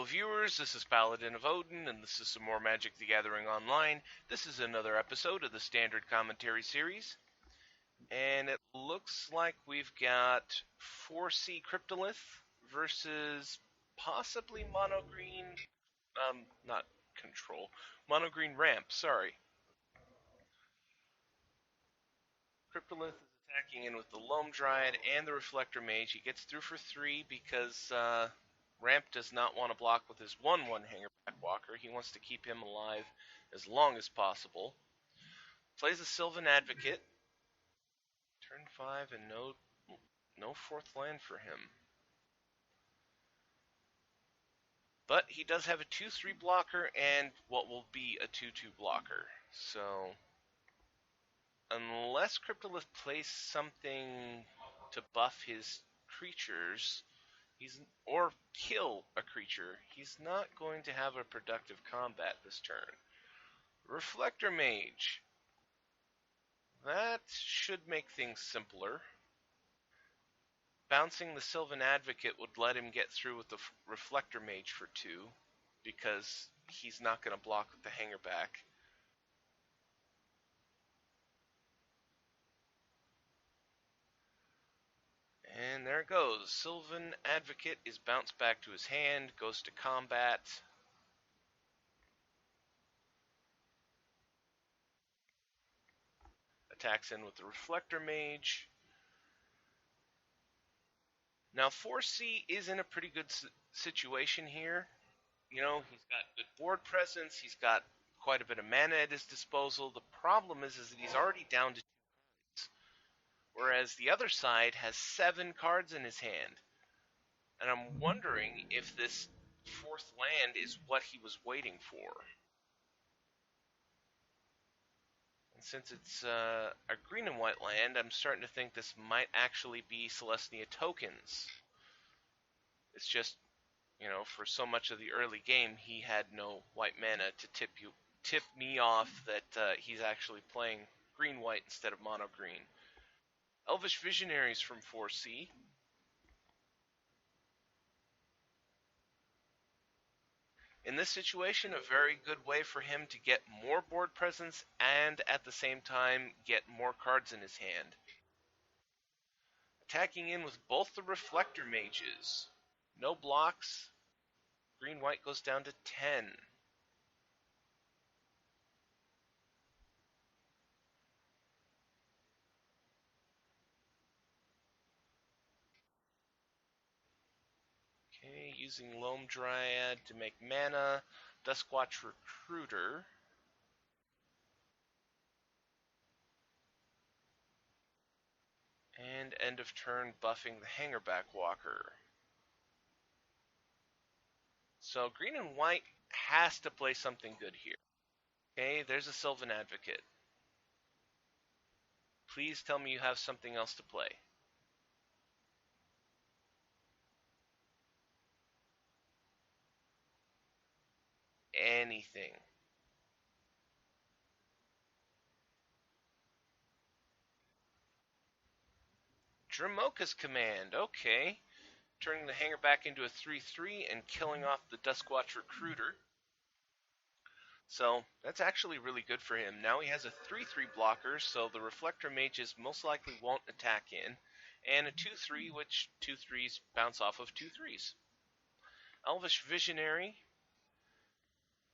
viewers, this is Paladin of Odin, and this is some more Magic the Gathering Online. This is another episode of the Standard Commentary Series, and it looks like we've got 4C Cryptolith versus possibly Mono Green, not Control, Mono Green Ramp, sorry. Cryptolith is attacking in with the Loam Dryad and the Reflector Mage. He gets through for 3 because Ramp does not want to block with his 1/1 Hangerback Walker. He wants to keep him alive as long as possible. Plays a Sylvan Advocate. Turn 5 and no 4th land for him. But he does have a 2/3 blocker and what will be a 2/2 blocker. So unless Cryptolith plays something to buff his creatures, or kill a creature, he's not going to have a productive combat this turn. Reflector Mage. That should make things simpler. Bouncing the Sylvan Advocate would let him get through with the Reflector Mage for 2, because he's not going to block with the Hangerback. And there it goes. Sylvan Advocate is bounced back to his hand, goes to combat. Attacks in with the Reflector Mage. Now 4C is in a pretty good situation here. You know, he's got good board presence, he's got quite a bit of mana at his disposal. The problem is that he's already down to 2 cards, whereas the other side has 7 cards in his hand. And I'm wondering if this 4th land is what he was waiting for. And since it's a green and white land, I'm starting to think this might actually be Selesnya tokens. It's just, you know, for so much of the early game, he had no white mana to tip me off that he's actually playing green-white instead of mono-green. Elvish Visionaries from 4C. In this situation, a very good way for him to get more board presence and at the same time get more cards in his hand. Attacking in with both the Reflector Mages. No blocks. Green-white goes down to 10. Okay, using Loam Dryad to make mana. Duskwatch Recruiter. And end of turn buffing the Hangerback Walker. So green and white has to play something good here. Okay, there's a Sylvan Advocate. Please tell me you have something else to play. Anything. Dramoka's Command, okay. Turning the Hangerback into a 3/3 and killing off the Duskwatch Recruiter. So that's actually really good for him. Now he has a 3/3 blocker, so the Reflector Mages most likely won't attack in, and a 2/3, which 2/3s bounce off of 2/3s. Elvish Visionary.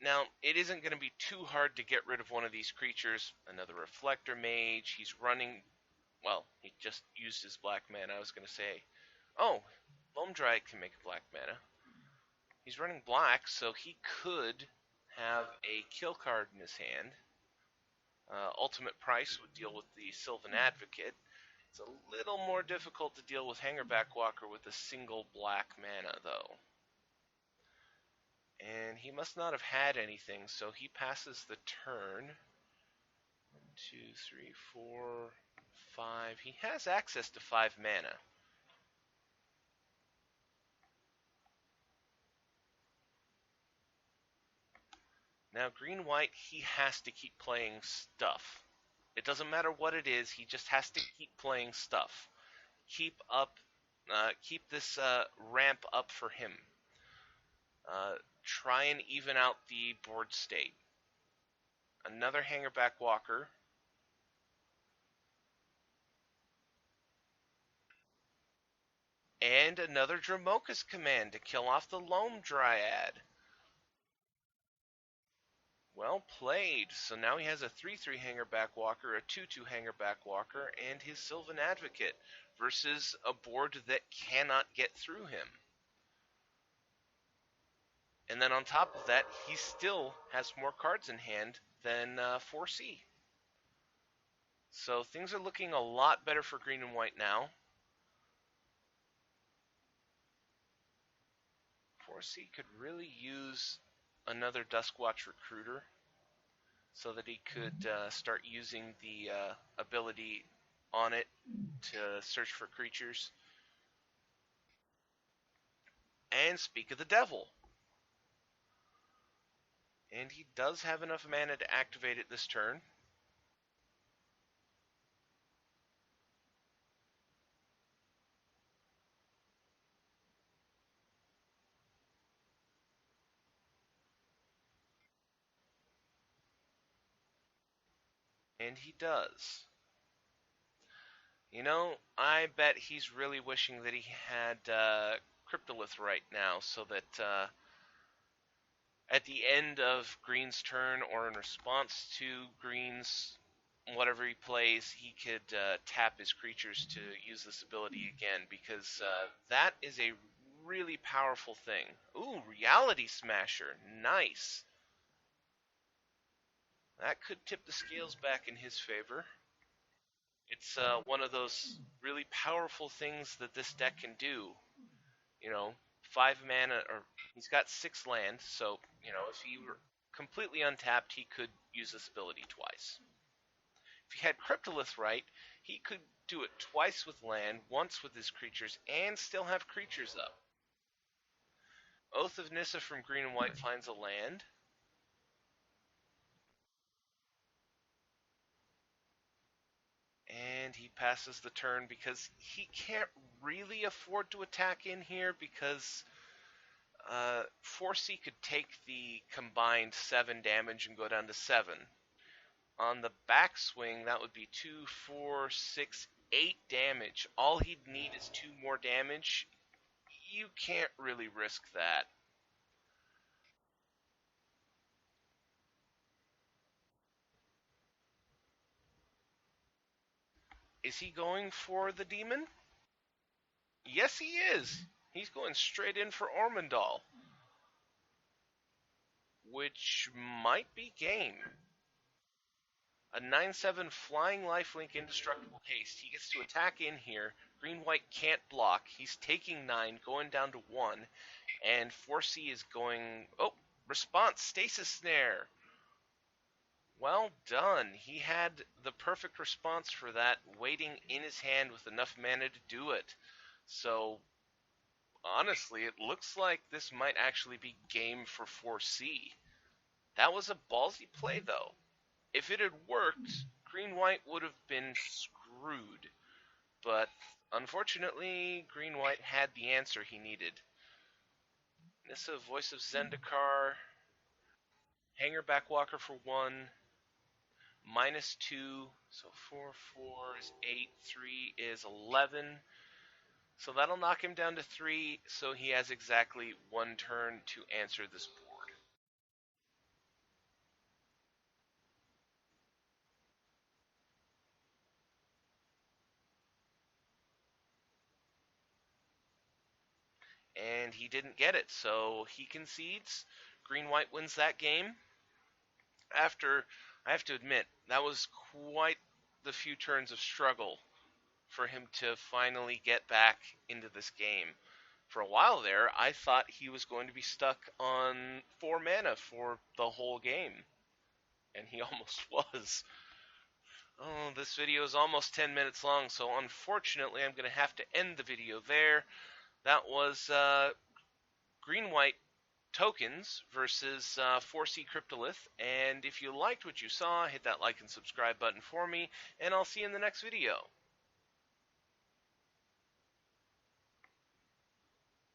Now, it isn't going to be too hard to get rid of one of these creatures. Another Reflector Mage. He's running... Well, he just used his black mana. I was going to say... Oh, Loam Dryad can make a black mana. He's running black, so he could have a kill card in his hand. Ultimate Price would deal with the Sylvan Advocate. It's a little more difficult to deal with Hangerback Walker with a single black mana, though. And he must not have had anything, so he passes the turn. 1, 2, 3, 4, 5. He has access to 5 mana. Now, green-white, he has to keep playing stuff. It doesn't matter what it is, he just has to keep playing stuff. Keep this ramp up for him. try and even out the board state. Another Hangerback Walker. And another Dromoka's Command to kill off the Loam Dryad. Well played. So now he has a 3-3 Hangerback Walker, a 2-2 Hangerback Walker, and his Sylvan Advocate versus a board that cannot get through him. And then on top of that, he still has more cards in hand than 4C. So things are looking a lot better for green and white now. 4C could really use another Duskwatch Recruiter so that he could start using the ability on it to search for creatures. And speak of the devil. And he does have enough mana to activate it this turn. And he does. You know, I bet he's really wishing that he had Cryptolith right now so that at the end of Green's turn or in response to Green's whatever he plays, he could tap his creatures to use this ability again, because that is a really powerful thing. Ooh, Reality Smasher. Nice. That could tip the scales back in his favor. It's one of those really powerful things that this deck can do. You know, 5 mana, or he's got 6 land, so, you know, if he were completely untapped, he could use this ability twice. If he had Cryptolith right, he could do it twice with land, once with his creatures, and still have creatures up. Oath of Nissa from green and white finds a land. And he passes the turn because he can't really afford to attack in here, because 4C could take the combined 7 damage and go down to 7. On the backswing, that would be 2, 4, 6, 8 damage. All he'd need is 2 more damage. You can't really risk that. Is he going for the demon? Yes, he is. He's going straight in for Ormondal, which might be game. A 9/7 flying lifelink indestructible haste. He gets to attack in here. Green-white can't block. He's taking 9, going down to 1. And 4C is going... Oh, response, Stasis Snare. Well done. He had the perfect response for that, waiting in his hand with enough mana to do it. So, honestly, it looks like this might actually be game for 4C. That was a ballsy play, though. If it had worked, green-white would have been screwed. But, unfortunately, green-white had the answer he needed. Nissa, Voice of Zendikar, Hangerback Walker for 1, -2, so 4, 4 is 8, 3 is 11. So that'll knock him down to 3, so he has exactly 1 turn to answer this board. And he didn't get it, so he concedes. Green-white wins that game. After, I have to admit, that was quite the few turns of struggle for him to finally get back into this game. For a while there, I thought he was going to be stuck on 4 mana for the whole game. And he almost was. Oh, this video is almost 10 minutes long, so unfortunately I'm going to have to end the video there. That was green-white tokens versus 4C Cryptolith. And if you liked what you saw, hit that like and subscribe button for me, and I'll see you in the next video.